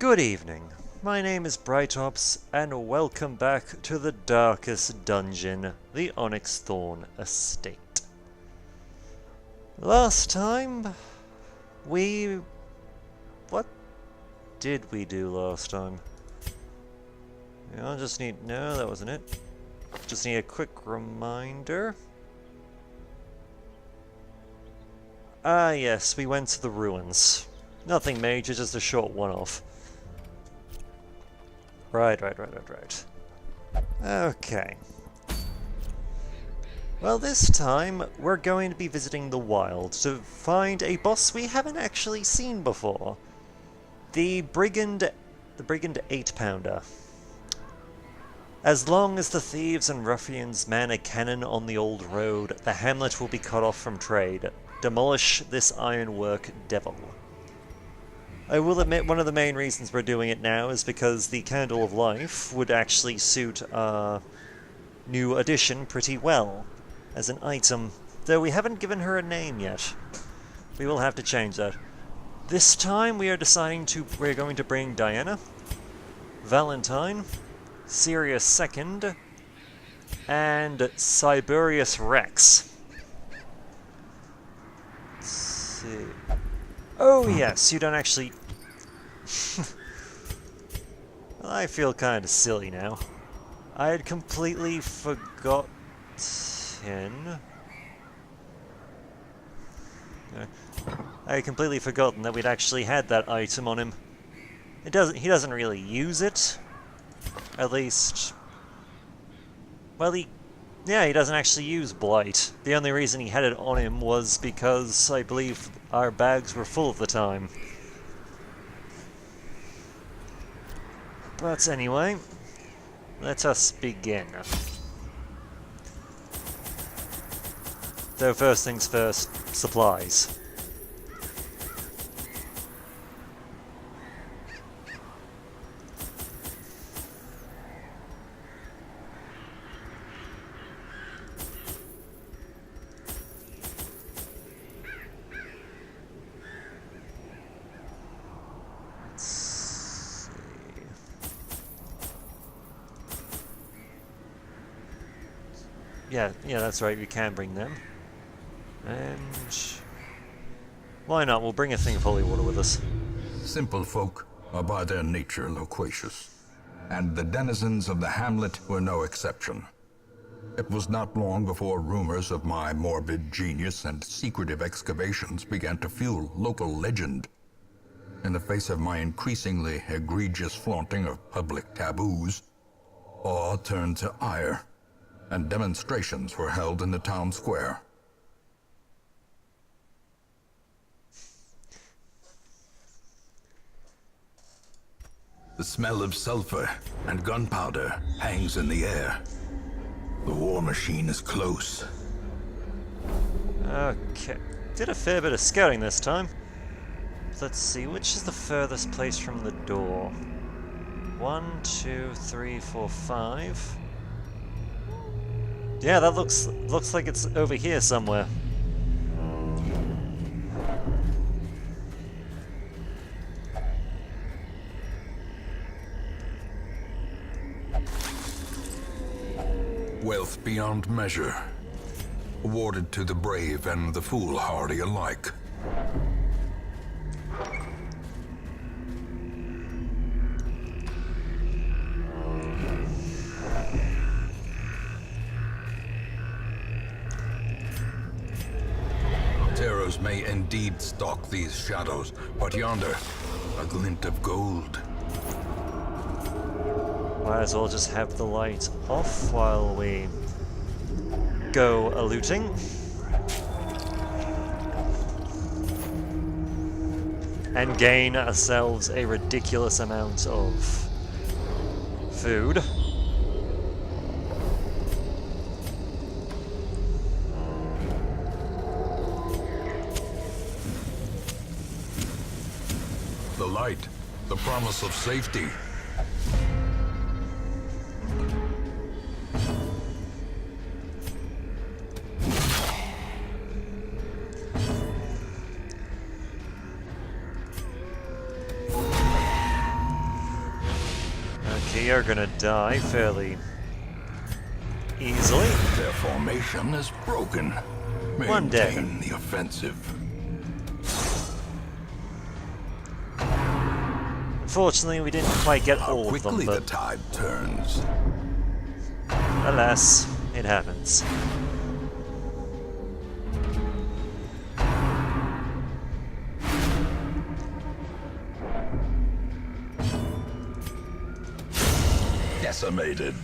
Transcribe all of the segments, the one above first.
Good evening. My name is Brightops, and welcome back to the darkest dungeon, the Onyxthorn Estate. Last time, What did we do last time? I just need... No, that wasn't it. Just need a quick reminder. Ah, yes, we went to the ruins. Nothing major, just a short one-off. Right. Okay. Well, this time, we're going to be visiting the Weald to find a boss we haven't actually seen before. The Brigand 8-pounder. As long as the thieves and ruffians man a cannon on the old road, the hamlet will be cut off from trade. Demolish this ironwork devil. I will admit one of the main reasons we're doing it now is because the Candle of Life would actually suit our new addition pretty well as an item, though we haven't given her a name yet. We will have to change that. This time we're going to bring Diana, Valentine, Sirius II, and Cyberius Rex. Let's see. Oh yes, you don't actually... Well, I feel kind of silly now. I had completely forgotten... I had completely forgotten that we'd actually had that item on him. He doesn't really use it. At least... Well, he doesn't actually use Blight. The only reason he had it on him was because I believe our bags were full at the time. But anyway, let us begin. Though first things first, supplies. Yeah, that's right, we can bring them. And... why not? We'll bring a thing of holy water with us. Simple folk are by their nature loquacious, and the denizens of the hamlet were no exception. It was not long before rumors of my morbid genius and secretive excavations began to fuel local legend. In the face of my increasingly egregious flaunting of public taboos, awe turned to ire, and demonstrations were held in the town square. The smell of sulfur and gunpowder hangs in the air. The war machine is close. Okay. Did a fair bit of scouting this time. Let's see, which is the furthest place from the door? 1, 2, 3, 4, 5... Yeah, that looks like it's over here somewhere. Wealth beyond measure, awarded to the brave and the foolhardy alike. Terrors may indeed stalk these shadows, but yonder, a glint of gold. Might as well just have the light off while we go a-looting. And gain ourselves a ridiculous amount of food. The light, the promise of safety. Okay, you're gonna die fairly easily. Their formation is broken. One dead. Maintain the offensive. Unfortunately, we didn't quite get all of them, Quickly the but tide turns. alas, it happens. Decimated.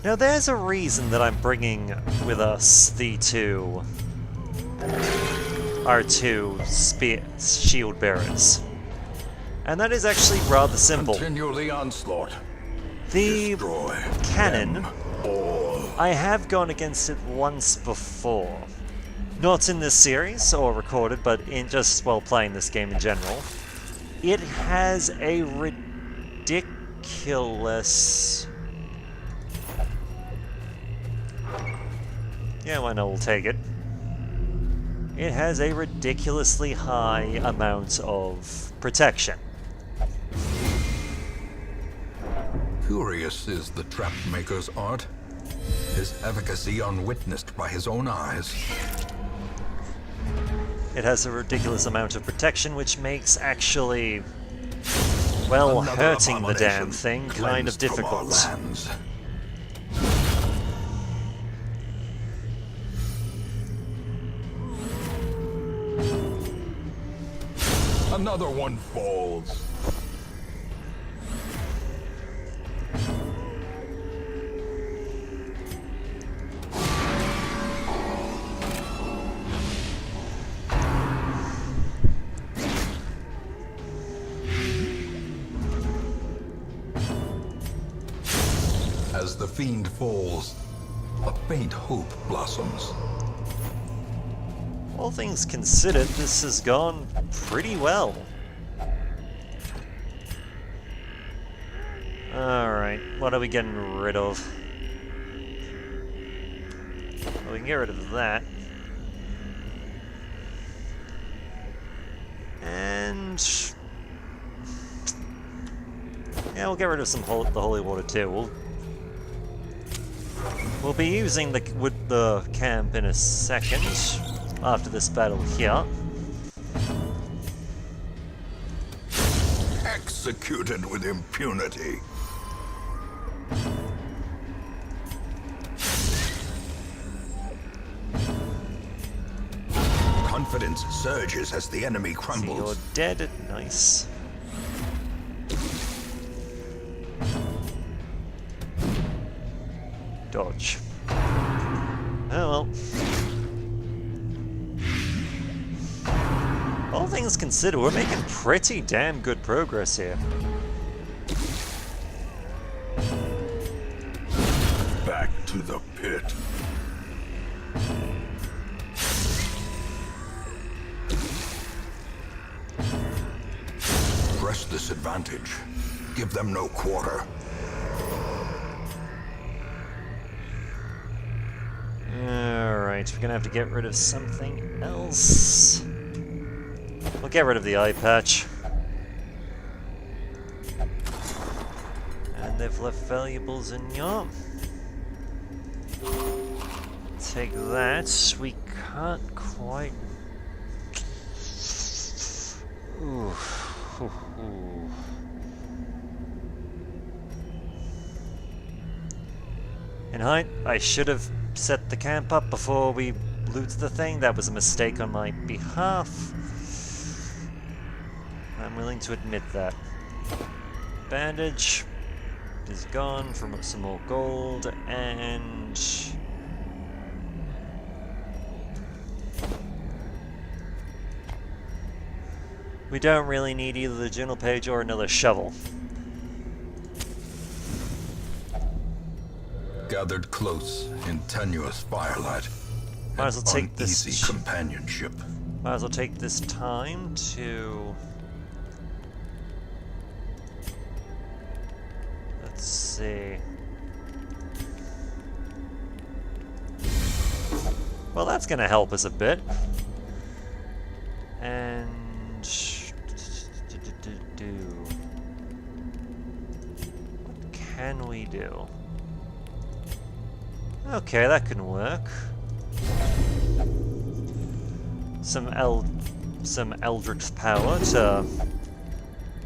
Now there's a reason that I'm bringing with us our two shield bearers. And that is actually rather simple. Continue the onslaught. The Destroy cannon, them all. I have gone against it once before. Not in this series, or recorded, but in just while playing this game in general. It has a ridiculous... Yeah, why not, we'll take it. It has a ridiculously high amount of protection. Curious is the trap maker's art. His efficacy unwitnessed by his own eyes. It has a ridiculous amount of protection, which makes actually, well, Another hurting the damn abomination thing kind of cleansed from our difficult. lands. Another one falls. As the fiend falls, a faint hope blossoms. All things considered, this has gone pretty well. Alright, what are we getting rid of? Well, we can get rid of that. And... yeah, we'll get rid of the holy water too. We'll be using the camp in a second, after this battle here. Executed with impunity. Confidence surges as the enemy So crumbles. you're dead. Nice. Dodge. Oh well. All things considered, we're making pretty damn good progress here. Back to the pit. Press this advantage. Give them no quarter. Alright, we're gonna have to get rid of something else. We'll get rid of the eye patch. And they've left valuables in here. Take that. We can't quite... Ooh. Ooh. In height, I should have set the camp up before we loot the thing. That was a mistake on my behalf. I'm willing to admit that. Bandage is gone from some more gold, and... we don't really need either the journal page or another shovel. Gathered close in tenuous firelight. Might as well take uneasy this companionship. Might as well take this time to... let's see... well, that's gonna help us a bit. And... can we do? Okay, that can work. Some Eldritch power to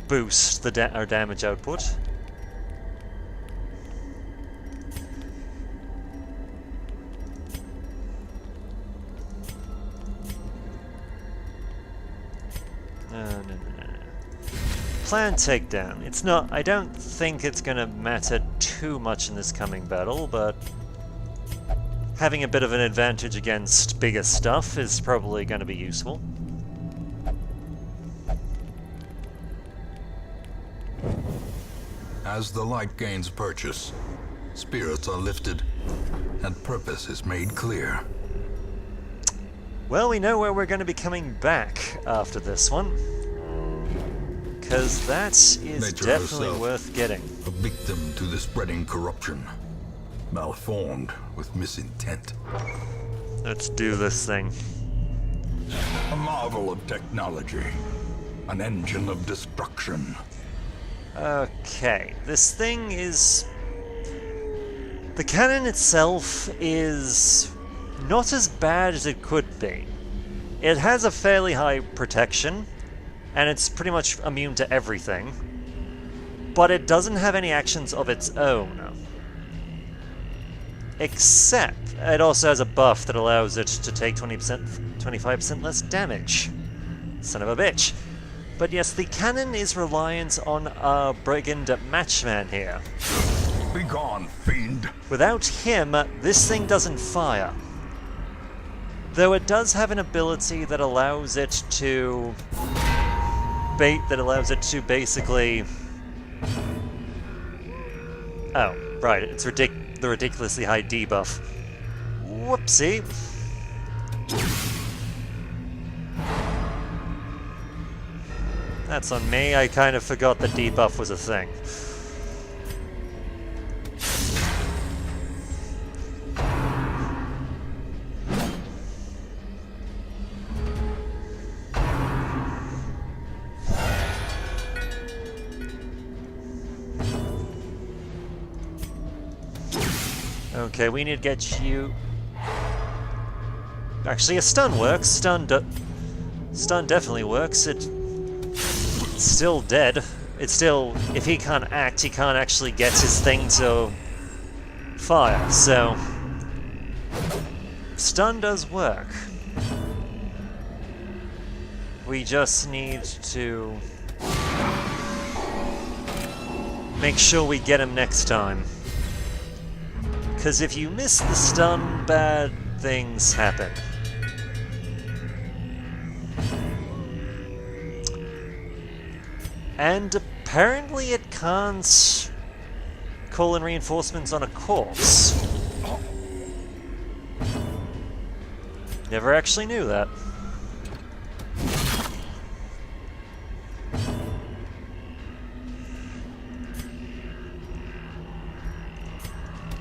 boost our damage output. No. Plan takedown. It's not. I don't think it's gonna matter too much in this coming battle, but having a bit of an advantage against bigger stuff is probably going to be useful. As the light gains purchase, spirits are lifted, and purpose is made clear. Well, we know where we're going to be coming back after this one, because that is Nature definitely herself, worth getting. a victim to the spreading corruption, malformed with misintent. Let's do this thing. A marvel of technology, an engine of destruction. Okay, this thing is... The cannon itself is not as bad as it could be. It has a fairly high protection, and it's pretty much immune to everything, but it doesn't have any actions of its own. Except, it also has a buff that allows it to take 25% less damage. Son of a bitch. But yes, the cannon is reliant on our brigand matchman here. Begone, fiend! Without him, this thing doesn't fire. Though it does have an ability that allows it to... basically... Oh, right, it's the ridiculously high debuff. Whoopsie. That's on me, I kind of forgot the debuff was a thing. Okay, we need to get you... Actually, a stun works. Stun definitely works. It's still dead. It's still... If he can't act, he can't actually get his thing to fire, so... Stun does work. We just need to... make sure we get him next time. Because if you miss the stun, bad things happen. And apparently it can't call in reinforcements on a corpse. Never actually knew that.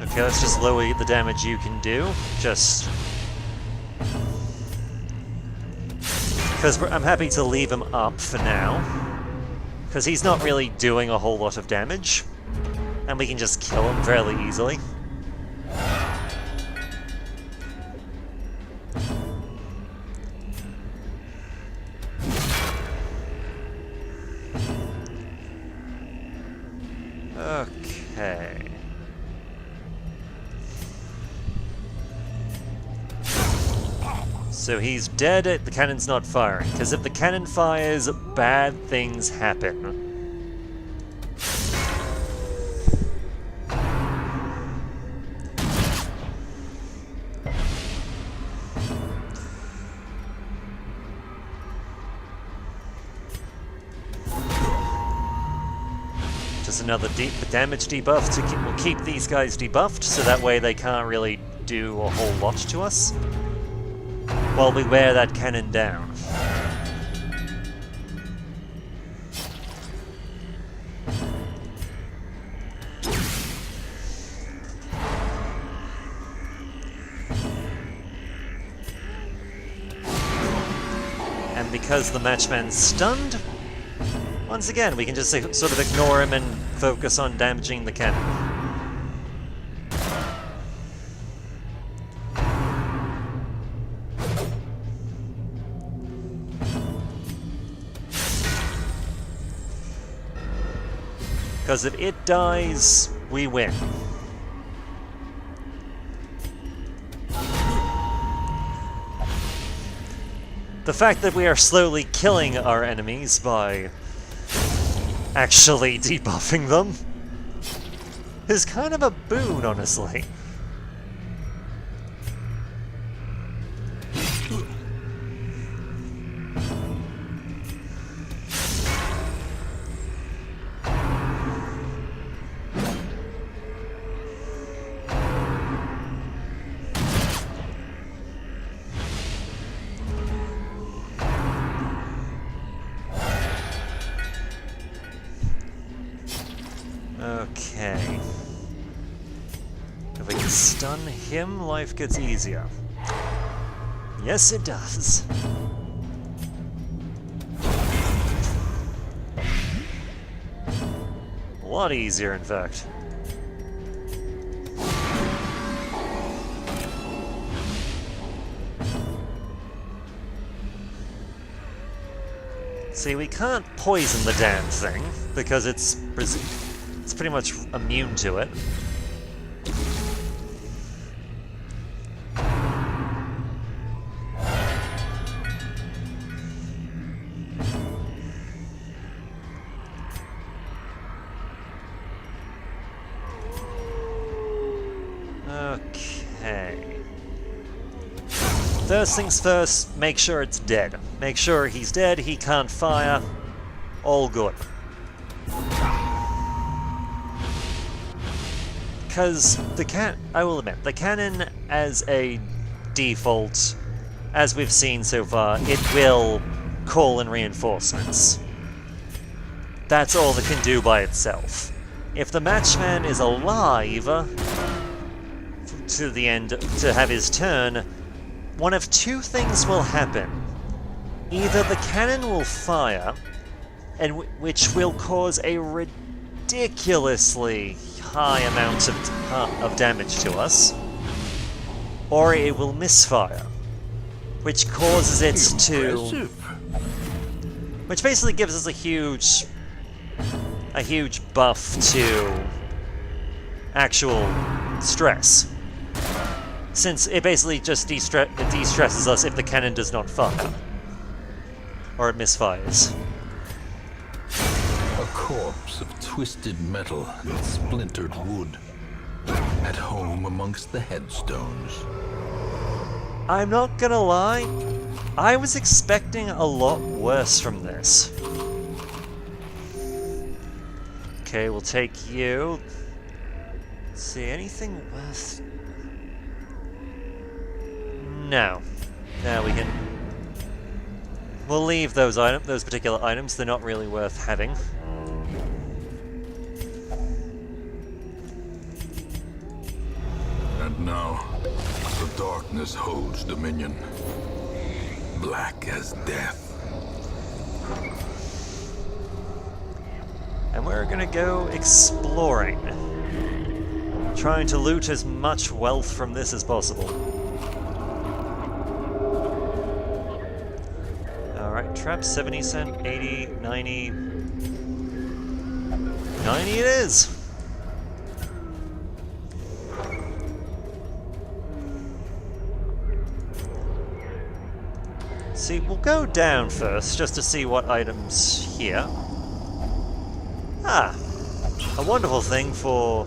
Okay, let's just lower the damage you can do. Just... because I'm happy to leave him up for now. Because he's not really doing a whole lot of damage. And we can just kill him fairly easily. Okay. So he's dead, the cannon's not firing, because if the cannon fires, bad things happen. Just another damage debuff to we'll keep these guys debuffed, so that way they can't really do a whole lot to us while we wear that cannon down. And because the matchman's stunned, once again we can just sort of ignore him and focus on damaging the cannon. Because if it dies, we win. The fact that we are slowly killing our enemies by actually debuffing them is kind of a boon, honestly. Okay. If we can stun him, life gets easier. Yes, it does. A lot easier, in fact. See, we can't poison the damn thing, because it's pretty much immune to it. Okay. First things first, make sure it's dead. Make sure he's dead, he can't fire. All good. Because I will admit, the cannon as a default, as we've seen so far, it will call in reinforcements. That's all it can do by itself. If the matchman is alive to the end to have his turn, one of two things will happen. Either the cannon will fire, and which will cause a ridiculously high amounts of damage to us, or it will misfire, which causes it to... Which basically gives us a huge buff to actual stress, since it basically just de-stresses us if the cannon does not fire, or it misfires. A corpse of twisted metal and splintered wood, at home amongst the headstones. I'm not gonna lie, I was expecting a lot worse from this. Okay, we'll take you. Let's see, anything worth... No. Now we can... We'll leave those particular items, they're not really worth having. And now, the darkness holds dominion. Black as death. And we're gonna go exploring. Trying to loot as much wealth from this as possible. Alright, trap 70 cent, 80, 90... 90 it is! See, we'll go down first, just to see what items here. Ah! A wonderful thing for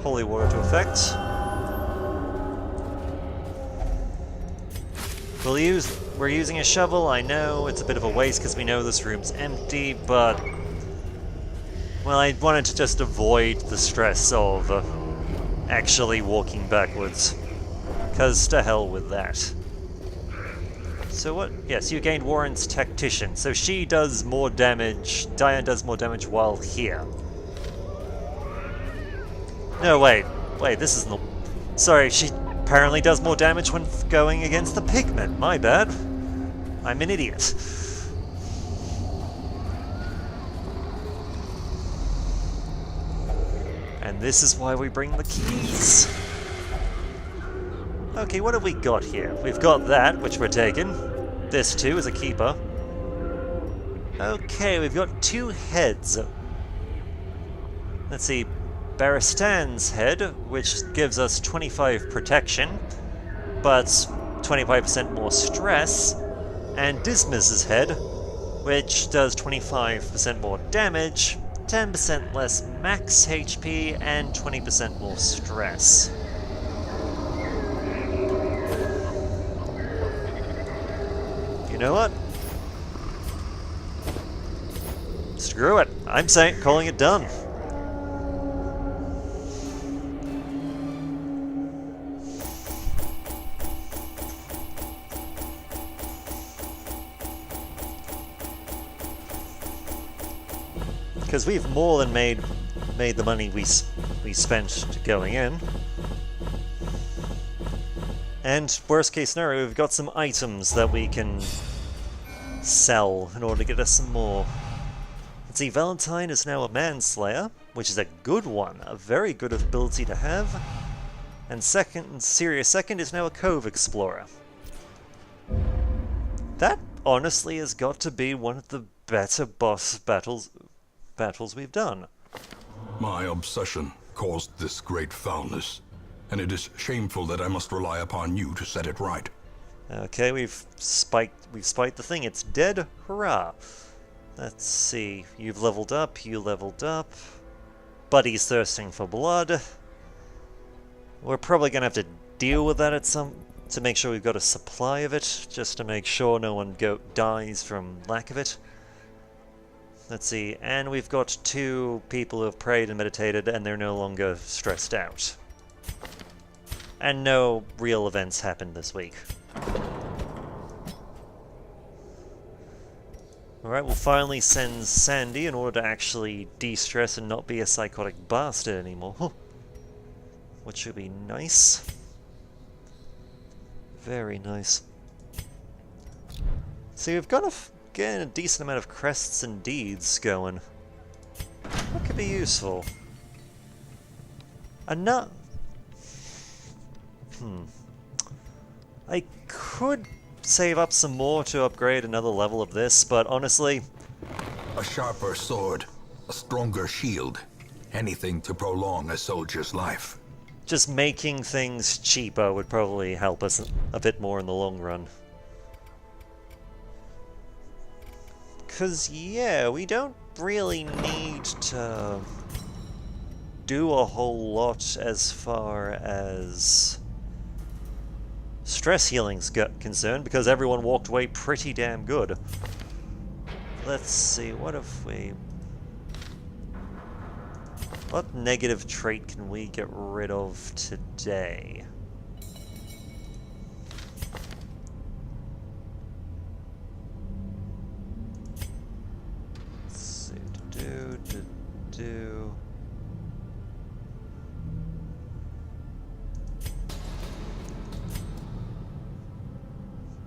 holy water to affect. We're using a shovel, I know, it's a bit of a waste because we know this room's empty, but... Well, I wanted to just avoid the stress of actually walking backwards. Because to hell with that. So what? Yes, you gained Warren's Tactician, so she does more damage, Diane does more damage while here. No, wait, this isn't the... Sorry, she apparently does more damage when going against the pigment, my bad. I'm an idiot. And this is why we bring the keys. Okay, what have we got here? We've got that, which we're taking. This too is a keeper. Okay, we've got 2 heads. Let's see, Baristan's head, which gives us 25 protection, but 25% more stress, and Dismas's head, which does 25% more damage, 10% less max HP, and 20% more stress. You know what? Screw it. I'm calling it done. Because we've more than made the money we spent going in. And worst case scenario, we've got some items that we can sell in order to get us some more. Let's see, Valentine is now a Manslayer, which is a good one, a very good ability to have. And Sirius Second is now a Cove Explorer. That honestly has got to be one of the better boss battles we've done. My obsession caused this great foulness, and it is shameful that I must rely upon you to set it right. Okay, we've spiked the thing. It's dead. Hurrah! Let's see. You've leveled up. You leveled up. Buddy's thirsting for blood. We're probably gonna have to deal with that to make sure we've got a supply of it, just to make sure no one dies from lack of it. Let's see, and we've got 2 people who have prayed and meditated, and they're no longer stressed out. And no real events happened this week. Alright, we'll finally send Sandy in order to actually de-stress and not be a psychotic bastard anymore. Which should be nice. Very nice. See, we've got getting a decent amount of crests and deeds going. What could be useful? I could save up some more to upgrade another level of this, but honestly... A sharper sword, a stronger shield, anything to prolong a soldier's life. Just making things cheaper would probably help us a bit more in the long run. Because, yeah, we don't really need to do a whole lot as far as stress healing's concerned, because everyone walked away pretty damn good. Let's see, what negative trait can we get rid of today? Let's see, do.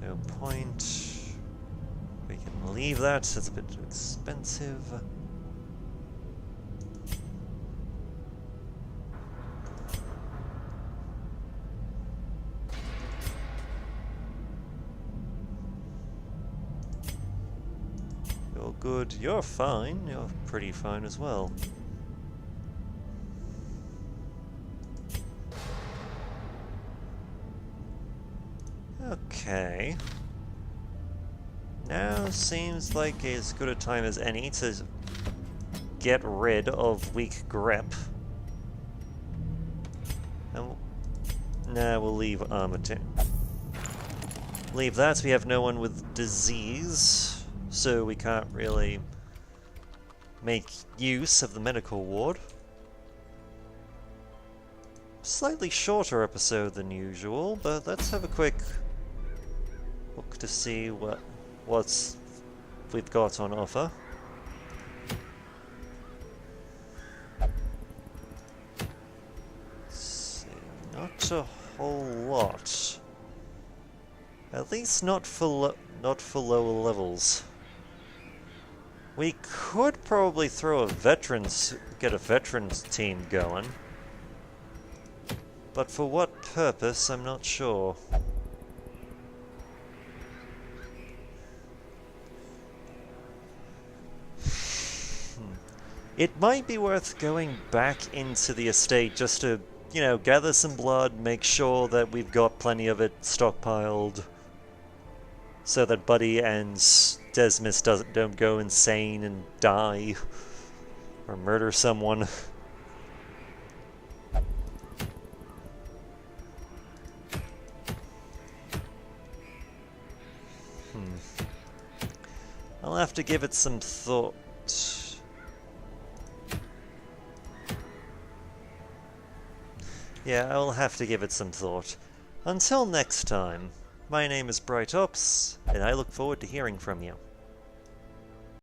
No point. We can leave that, it's a bit too expensive. You're good, you're fine, you're pretty fine as well. Okay. Now seems like as good a time as any to get rid of weak grip. And we'll leave armor too. Leave that, we have no one with disease, so we can't really make use of the medical ward. Slightly shorter episode than usual, but let's have a quick look to see what we've got on offer. Let's see, not a whole lot. At least not for lower levels. We could probably get a veterans team going. But for what purpose, I'm not sure. It might be worth going back into the estate just to, you know, gather some blood, make sure that we've got plenty of it stockpiled, so that Buddy and Desmus don't go insane and die, or murder someone. I'll have to give it some thought. Yeah, I'll have to give it some thought. Until next time, my name is Bright Ops, and I look forward to hearing from you.